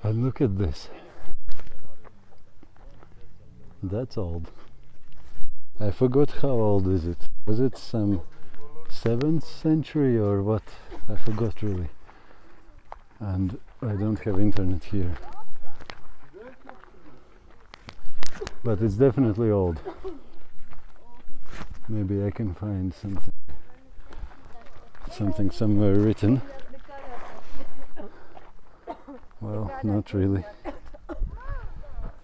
And look at this. That's old. I forgot how old is it. Was it some 7th century or what? I forgot really. And I don't have internet here. But it's definitely old. Maybe I can find something somewhere written. Well, not really.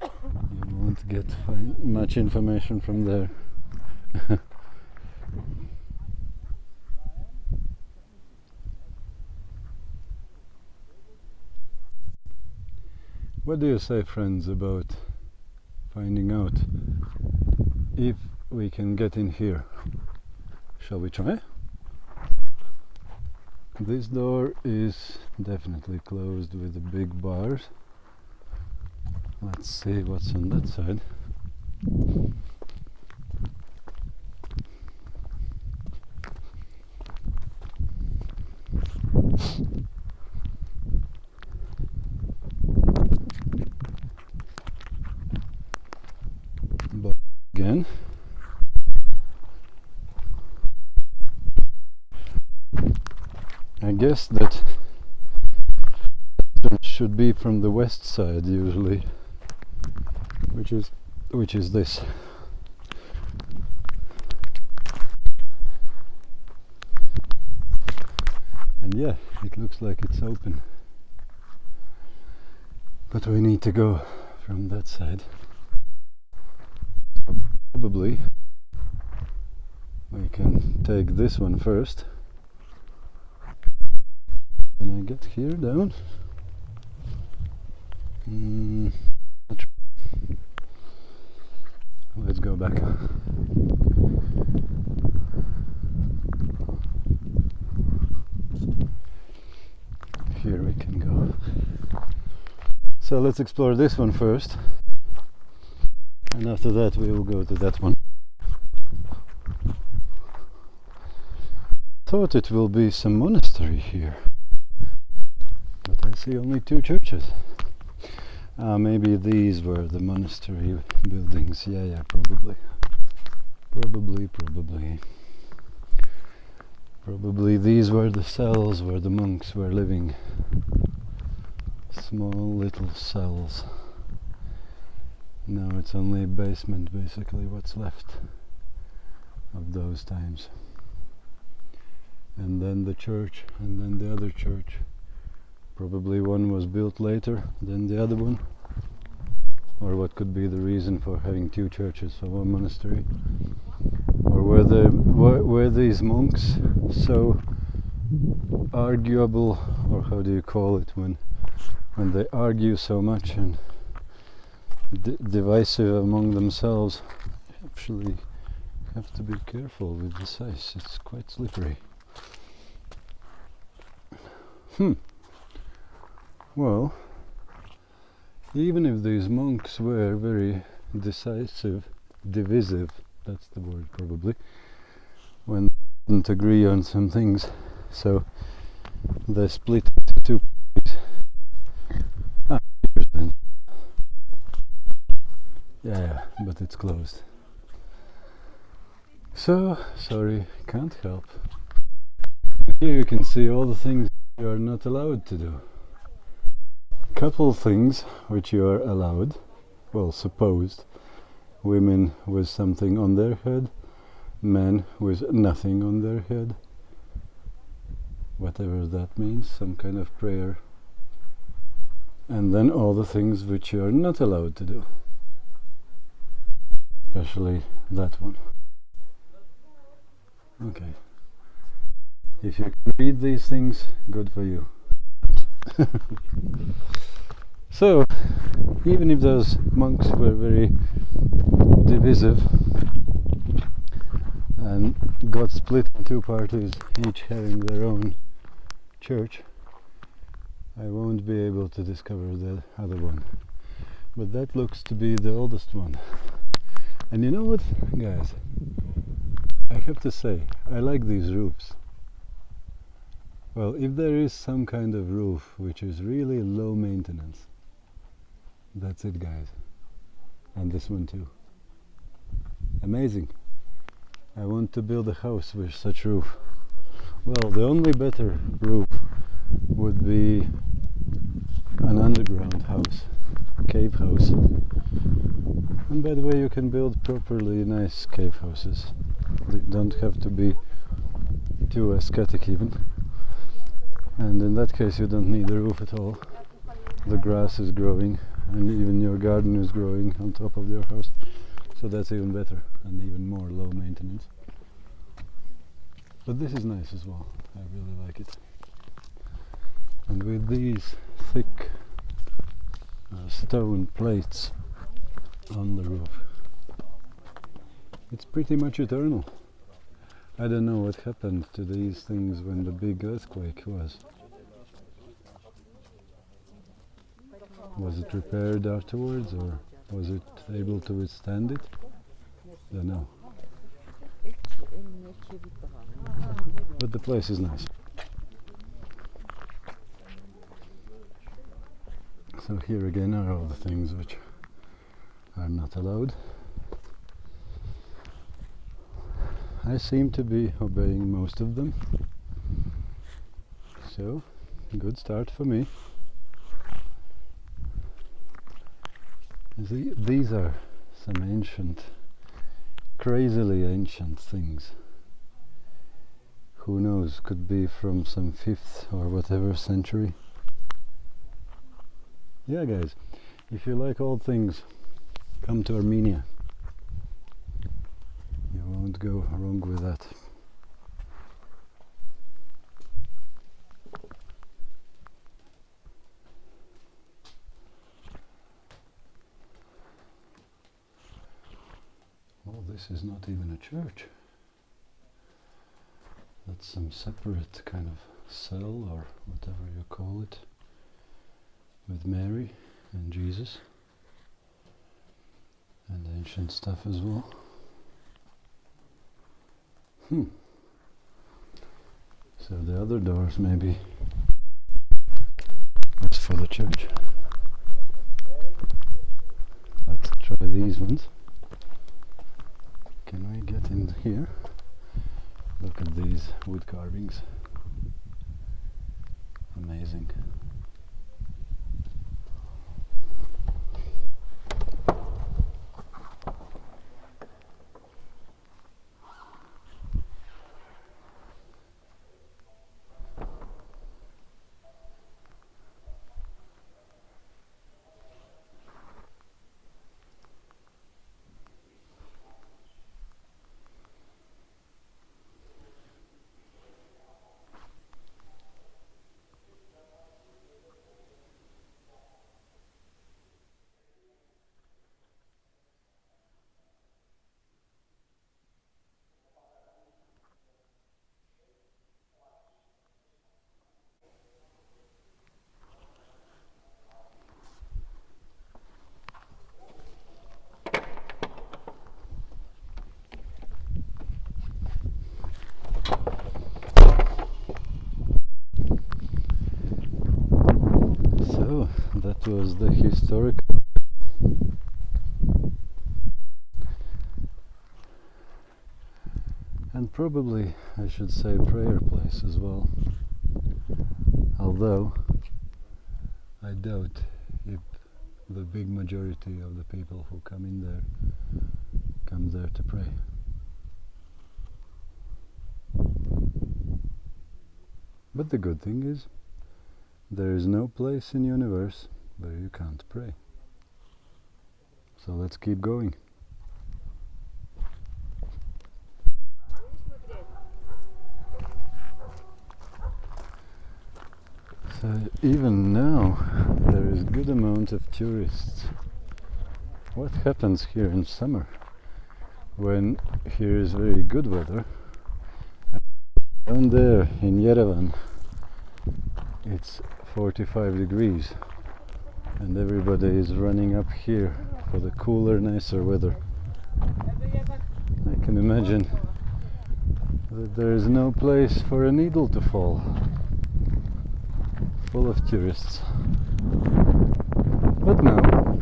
You won't find much information from there. What do you say, friends, about finding out if we can get in here? Shall we try? This door is definitely closed with the big bars. Let's see what's on that side. But again, I guess that should be from the west side usually, which is this. And yeah, it looks like it's open, but we need to go from that side. So probably we can take this one first. Can I get here down? Let's go back. Here we can go. So let's explore this one first, and after that we will go to that one. Thought it will be some monastery here, but I see only 2 churches. Maybe these were the monastery buildings. Yeah, probably. Probably these were the cells where the monks were living. Small little cells. Now it's only a basement, basically, what's left of those times. And then the church, and then the other church. Probably one was built later than the other one. Or what could be the reason for having 2 churches for one monastery? Or were these monks so arguable, or how do you call it, when they argue so much and divisive among themselves? Actually have to be careful with this ice, it's quite slippery. Well, even if these monks were very divisive, that's the word probably, when they didn't agree on some things, so they split into 2 parties. Here's then. Yeah, but it's closed. So, sorry, can't help. Here you can see all the things you are not allowed to do. Couple things which you are allowed, well, supposed. Women with something on their head, men with nothing on their head, whatever that means, some kind of prayer. And then all the things which you are not allowed to do, especially that one. Okay, if you can read these things, good for you. So, even if those monks were very divisive and got split in 2 parties, each having their own church, I won't be able to discover the other one. But that looks to be the oldest one. And you know what, guys? I have to say, I like these roofs. Well, if there is some kind of roof which is really low maintenance, That's it, guys. And this one too. Amazing. I want to build a house with such roof. Well, the only better roof would be an underground house, cave house. And by the way, you can build properly nice cave houses. They don't have to be too aesthetic even. And in that case you don't need a roof at all. The grass is growing and even your garden is growing on top of your house. So that's even better and even more low maintenance. But this is nice as well. I really like it. And with these thick stone plates on the roof, it's pretty much eternal. I don't know what happened to these things when the big earthquake was. Was it repaired afterwards or was it able to withstand it? Don't know. But the place is nice. So here again are all the things which are not allowed. I seem to be obeying most of them. So, good start for me. These are some ancient, crazily ancient things. Who knows, could be from some 5th or whatever century. Yeah, guys, if you like old things, come to Armenia. You won't go wrong with that. Well, this is not even a church. That's some separate kind of cell or whatever you call it, with Mary and Jesus and ancient stuff as well. So the other doors maybe was for the church. Let's try these ones. Can we get in here? Look at these wood carvings. Amazing. That was the historic and probably I should say prayer place as well, although I doubt if the big majority of the people who come in there come there to pray. But the good thing is there is no place in the universe where you can't pray. So let's keep going. So even now there is good amount of tourists. What happens here in summer when here is very good weather? Down there in Yerevan it's 45 degrees and everybody is running up here for the cooler, nicer weather. I can imagine that there is no place for a needle to fall, full of tourists. But now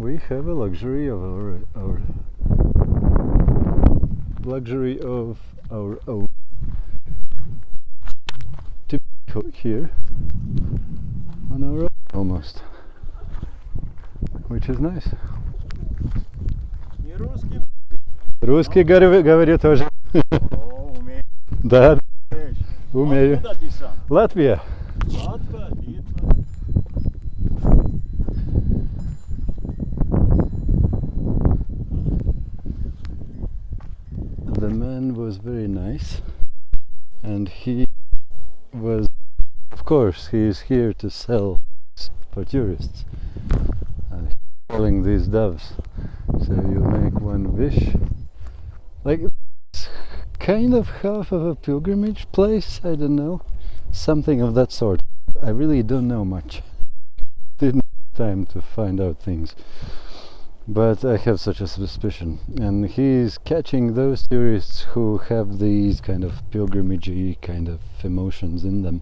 we have a luxury of our own to be here on our own almost, which is nice. Русский говорю тоже. Да, умею. Латвия. The man was very nice, and he was, of course, he is here to sell for tourists, and he's selling these doves. So you make one wish, like it's kind of half of a pilgrimage place, I don't know, something of that sort. I really don't know much. Didn't have time to find out things. But I have such a suspicion, and he's catching those tourists who have these kind of pilgrimagey kind of emotions in them,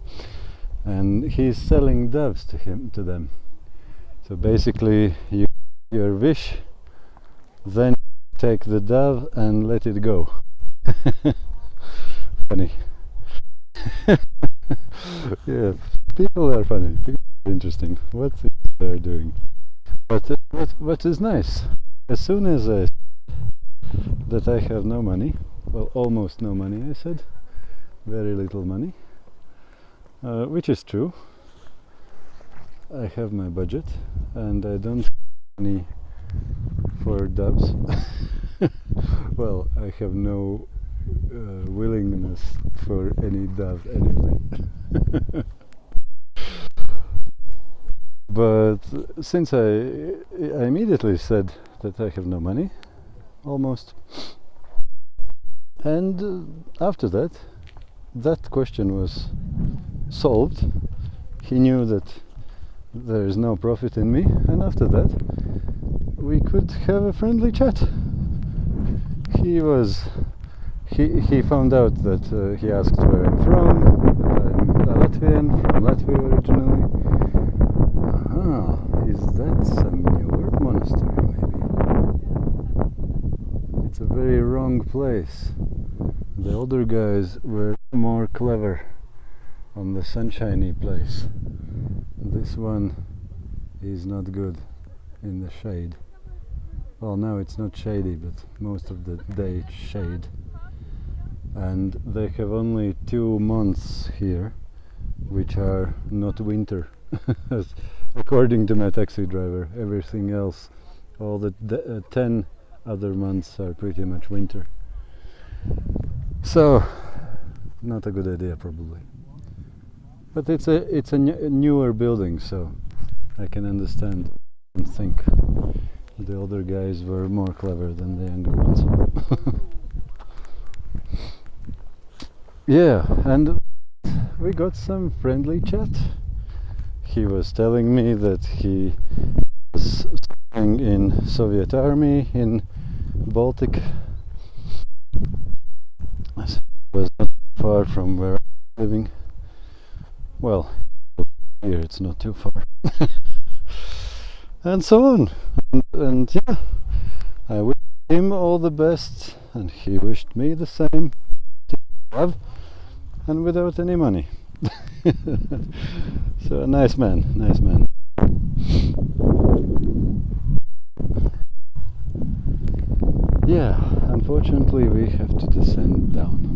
and he's selling doves to them. So basically, your wish, then take the dove and let it go. Funny. Yeah, people are funny. People are interesting. What they're doing. But what is nice, as soon as I said that I have no money, well, almost no money, I said, very little money, which is true. I have my budget, and I don't have money for doves. Well, I have no willingness for any dove anyway. But since I immediately said that I have no money, almost, and after that question was solved. He knew that there is no profit in me, and after that we could have a friendly chat. He found out that he asked where I'm from. I'm a Latvian, from Latvia originally. Is that some newer monastery, maybe? It's a very wrong place. The older guys were more clever on the sunshiny place. This one is not good in the shade. Well, now it's not shady, but most of the day it's shade. And they have only 2 months here, which are not winter. According to my taxi driver, everything else, all the 10 other months are pretty much winter. So, not a good idea probably. But it's a newer building, so I can understand and think the older guys were more clever than the younger ones. Yeah, and we got some friendly chat. He was telling me that he was serving in Soviet army in Baltic. It was not far from where I'm living. Well, here it's not too far. And so on. And yeah, I wished him all the best, and he wished me the same. Love, and without any money. So a nice man. Yeah, unfortunately we have to descend down.